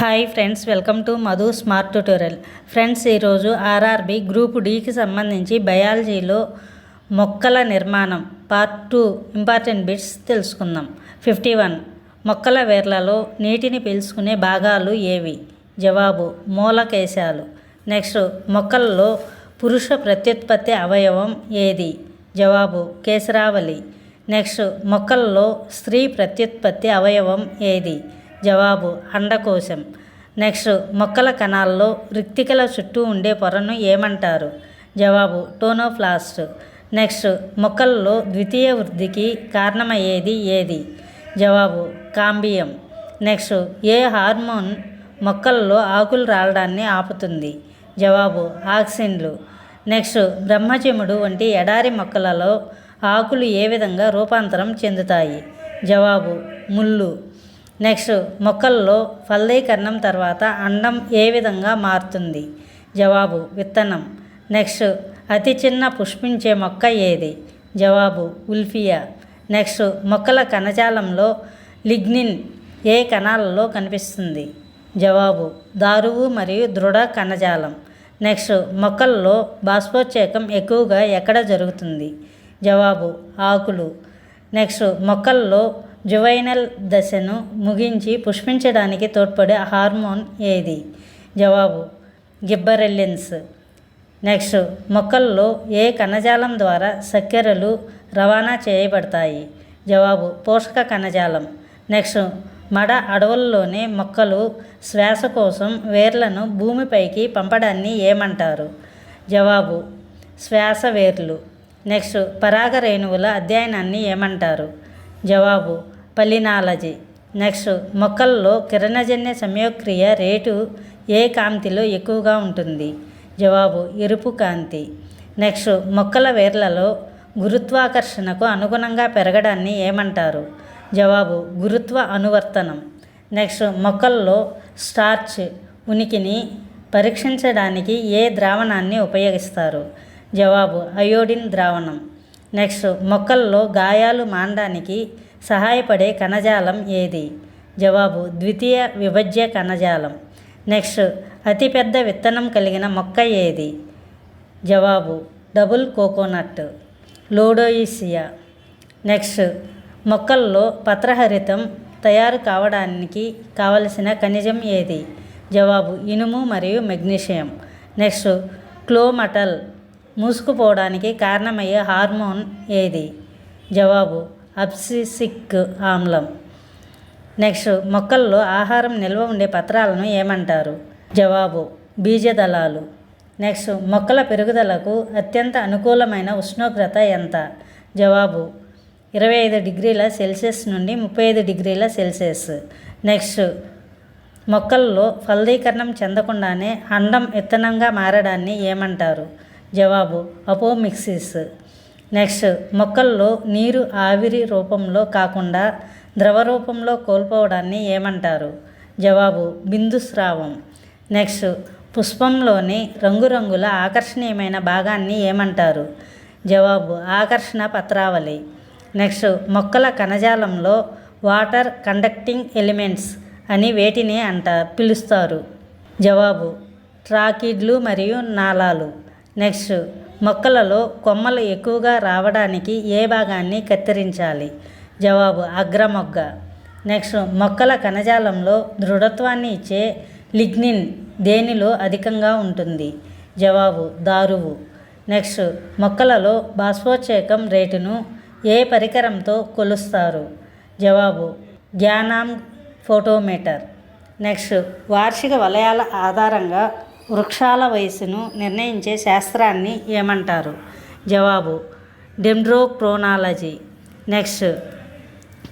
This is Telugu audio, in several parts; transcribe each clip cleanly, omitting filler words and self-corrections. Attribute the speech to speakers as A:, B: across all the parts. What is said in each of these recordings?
A: Hi friends, welcome to Madhu smart tutorial. Friends, ఈరోజు ఆర్ఆర్బి గ్రూప్ డికి సంబంధించి బయాలజీలో మొక్కల నిర్మాణం పార్ట్ 2 ఇంపార్టెంట్ బిట్స్ తెలుసుకుందాం. 51. మొక్కల వేర్లలో నీటిని పీల్చుకునే భాగాలు ఏవి? జవాబు మూలకేశాలు. నెక్స్ట్, మొక్కలలో పురుష ప్రత్యుత్పత్తి అవయవం ఏది? జవాబు కేసరావళి. నెక్స్ట్, మొక్కలలో స్త్రీ ప్రత్యుత్పత్తి అవయవం ఏది? జవాబు అండకోశం. నెక్స్ట్, మొక్కల కణాల్లో రిక్తికల చుట్టూ ఉండే పొరను ఏమంటారు? జవాబు టోనోప్లాస్ట్. నెక్స్ట్, మొక్కల్లో ద్వితీయ వృద్ధికి కారణమయ్యేది ఏది? జవాబు కాంబియం. నెక్స్ట్, ఏ హార్మోన్ మొక్కల్లో ఆకులు రాలడాన్ని ఆపుతుంది? జవాబు ఆక్సిన్లు. నెక్స్ట్, బ్రహ్మజముడు వంటి ఎడారి మొక్కలలో ఆకులు ఏ విధంగా రూపాంతరం చెందుతాయి? జవాబు ముళ్ళు. నెక్స్ట్, మొక్కల్లో ఫలదీకరణం తర్వాత అండం ఏ విధంగా మారుతుంది? జవాబు విత్తనం. నెక్స్ట్, అతి చిన్న పుష్పించే మొక్క ఏది? జవాబు ఉల్ఫియా. నెక్స్ట్, మొక్కల కణజాలంలో లిగ్నిన్ ఏ కణాలలో కనిపిస్తుంది? జవాబు దారువు మరియు దృఢ కణజాలం. నెక్స్ట్, మొక్కల్లో బాష్పోత్సేకం ఎక్కువగా ఎక్కడ జరుగుతుంది? జవాబు ఆకులు. నెక్స్ట్, మొక్కల్లో జువైనల్ దశను ముగించి పుష్పించడానికి తోడ్పడే హార్మోన్ ఏది? జవాబు గిబ్బరెల్లిన్స్. నెక్స్ట్, మొక్కల్లో ఏ కణజాలం ద్వారా చక్కెరలు రవాణా చేయబడతాయి? జవాబు పోషక కణజాలం. నెక్స్ట్, మడ అడవుల్లోనే మొక్కలు శ్వాస కోసం వేర్లను భూమిపైకి పంపడాన్ని ఏమంటారు? జవాబు శ్వాస వేర్లు. నెక్స్ట్, పరాగ రేణువుల అధ్యయనాన్ని ఏమంటారు? జవాబు పలినాలజీ. నెక్స్ట్, మొక్కల్లో కిరణజన్య సంయోగక్రియ రేటు ఏ కాంతిలో ఎక్కువగా ఉంటుంది? జవాబు ఎరుపు కాంతి. నెక్స్ట్, మొక్కల వేర్లలో గురుత్వాకర్షణకు అనుగుణంగా పెరగడాన్ని ఏమంటారు? జవాబు గురుత్వ అనువర్తనం. నెక్స్ట్, మొక్కల్లో స్టార్చ్ ఉనికిని పరీక్షించడానికి ఏ ద్రావణాన్ని ఉపయోగిస్తారు? జవాబు అయోడిన్ ద్రావణం. నెక్స్ట్, మొక్కల్లో గాయాలు మానడానికి సహాయపడే కణజాలం ఏది? జవాబు ద్వితీయ విభజ్య కణజాలం. నెక్స్ట్, అతిపెద్ద విత్తనం కలిగిన మొక్క ఏది? జవాబు డబుల్ కోకోనట్ లోడోయిసియా. నెక్స్ట్, మొక్కల్లో పత్రహరితం తయారు కావడానికి కావలసిన ఖనిజం ఏది? జవాబు ఇనుము మరియు మెగ్నీషియం. నెక్స్ట్, క్లోమటల్ మూసుకుపోవడానికి కారణమయ్యే హార్మోన్ ఏది? జవాబు అబ్సిసిక్ ఆమ్లం. నెక్స్ట్, మొక్కల్లో ఆహారం నిల్వ ఉండే పత్రాలను ఏమంటారు? జవాబు బీజదళాలు. నెక్స్ట్, మొక్కల పెరుగుదలకు అత్యంత అనుకూలమైన ఉష్ణోగ్రత ఎంత? జవాబు 25 డిగ్రీల సెల్సియస్ నుండి 35 డిగ్రీల సెల్సియస్. నెక్స్ట్, మొక్కల్లో ఫలదీకరణం చెందకుండానే అండం విత్తనంగా మారడాన్ని ఏమంటారు? జవాబు అపోమిక్సిస్. నెక్స్ట్, మొక్కల్లో నీరు ఆవిరి రూపంలో కాకుండా ద్రవ రూపంలో కోల్పోవడాన్ని ఏమంటారు? జవాబు బిందుస్రావం. నెక్స్ట్, పుష్పంలోని రంగురంగుల ఆకర్షణీయమైన భాగాన్ని ఏమంటారు? జవాబు ఆకర్షణ పత్రావళి. నెక్స్ట్, మొక్కల కణజాలంలో వాటర్ కండక్టింగ్ ఎలిమెంట్స్ అని వేటిని పిలుస్తారు? జవాబు ట్రాకిడ్లు మరియు నాళాలు. నెక్స్ట్, మొక్కలలో కొమ్మలు ఎక్కువగా రావడానికి ఏ భాగాన్ని కత్తిరించాలి? జవాబు అగ్రమొగ్గ. నెక్స్ట్, మొక్కల కణజాలంలో దృఢత్వాన్ని ఇచ్చే లిగ్నిన్ దేనిలో అధికంగా ఉంటుంది? జవాబు దారువు. నెక్స్ట్, మొక్కలలో బాష్పోత్సేకం రేటును ఏ పరికరంతో కొలుస్తారు? జవాబు గ్యానామ్ ఫోటోమీటర్. నెక్స్ట్, వార్షిక వలయాల ఆధారంగా వృక్షాల వయసును నిర్ణయించే శాస్త్రాన్ని ఏమంటారు? జవాబు డెండ్రోక్రోనాలజీ. నెక్స్ట్,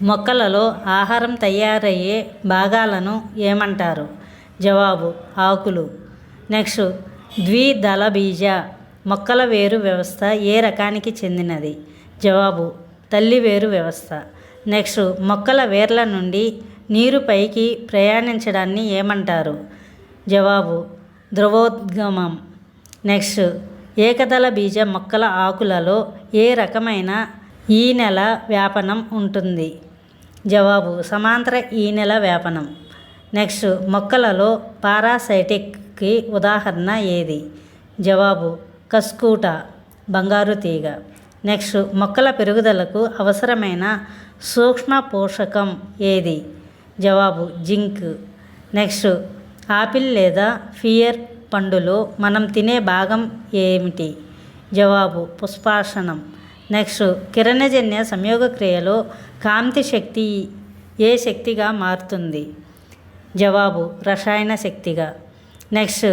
A: మొక్కలలో ఆహారం తయారయ్యే భాగాలను ఏమంటారు? జవాబు ఆకులు. నెక్స్ట్, ద్విదళ బీజ మొక్కల వేరు వ్యవస్థ ఏ రకానికి చెందినది? జవాబు తల్లి వేరు వ్యవస్థ. నెక్స్ట్, మొక్కల వేర్ల నుండి నీరు పైకి ప్రయాణించడాన్ని ఏమంటారు? జవాబు ద్రవోద్గమం. నెక్స్ట్, ఏకదళ బీజ మొక్కల ఆకులలో ఏ రకమైన ఈనెల వ్యాపనం ఉంటుంది? జవాబు సమాంతర ఈనెల వ్యాపనం. నెక్స్ట్ మొక్కలలో పారాసైటిక్కి ఉదాహరణ ఏది? జవాబు కస్కూట, బంగారు తీగ. నెక్స్ట్ మొక్కల పెరుగుదలకు అవసరమైన సూక్ష్మ పోషకం ఏది? జవాబు జింక్. నెక్స్ట్ ఆపిల్ లేదా ఫియర్ పండులో మనం తినే భాగం ఏమిటి? జవాబు పుష్పాసనం. నెక్స్ట్ కిరణజన్య సంయోగక్రియలో కాంతి శక్తి ఏ శక్తిగా మారుతుంది? జవాబు రసాయన శక్తిగా. నెక్స్ట్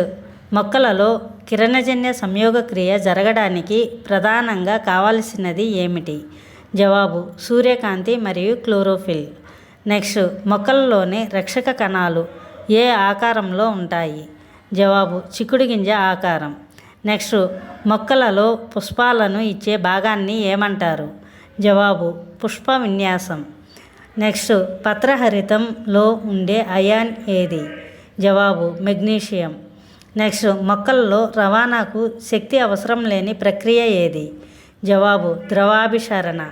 A: మొక్కలలో కిరణజన్య సంయోగక్రియ జరగడానికి ప్రధానంగా కావలసినది ఏమిటి? జవాబు సూర్యకాంతి మరియు క్లోరోఫిల్. నెక్స్ట్ మొక్కలలోని రక్షక కణాలు ఏ ఆకారంలో ఉంటాయి? జవాబు చిక్కుడు గింజ ఆకారం. నెక్స్ట్ మొక్కలలో పుష్పాలను ఇచ్చే భాగాన్ని ఏమంటారు? జవాబు పుష్ప విన్యాసం. నెక్స్ట్ పత్రహరితంలో ఉండే అయాన్ ఏది? జవాబు మెగ్నీషియం. నెక్స్ట్ మొక్కలలో రవాణాకు శక్తి అవసరం లేని ప్రక్రియ ఏది? జవాబు ద్రవాభిసరణ.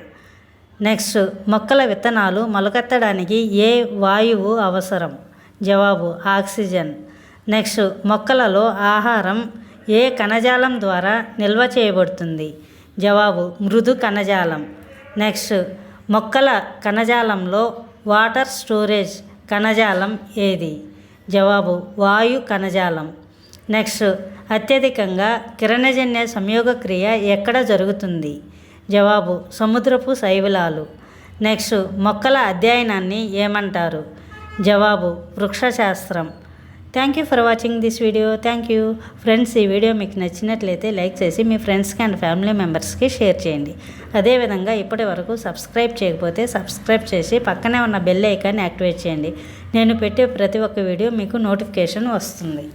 A: నెక్స్ట్ మొక్కల విత్తనాలు మొలకెత్తడానికి ఏ వాయువు అవసరం? జవాబు ఆక్సిజన్. నెక్స్ట్ మొక్కలలో ఆహారం ఏ కణజాలం ద్వారా నిల్వ చేయబడుతుంది? జవాబు మృదు కణజాలం. నెక్స్ట్ మొక్కల కణజాలంలో వాటర్ స్టోరేజ్ కణజాలం ఏది? జవాబు వాయు కణజాలం. నెక్స్ట్ అత్యధికంగా కిరణజన్య సంయోగక్రియ ఎక్కడ జరుగుతుంది? జవాబు సముద్రపు శైవలాలు. నెక్స్ట్ మొక్కల అధ్యయనాన్ని ఏమంటారు? జవాబు వృక్షశాస్త్రం. Thank you for watching this video. Thank you friends. ఈ వీడియో మీకు నచ్చినట్లయితే లైక్ చేసి మీ ఫ్రెండ్స్కి అండ్ ఫ్యామిలీ మెంబర్స్కి షేర్ చేయండి. అదేవిధంగా ఇప్పటి వరకు సబ్స్క్రైబ్ చేయకపోతే సబ్స్క్రైబ్ చేసి పక్కనే ఉన్న బెల్ ఐకాన్ని యాక్టివేట్ చేయండి. నేను పెట్టే ప్రతి ఒక్క వీడియో మీకు నోటిఫికేషన్ వస్తుంది.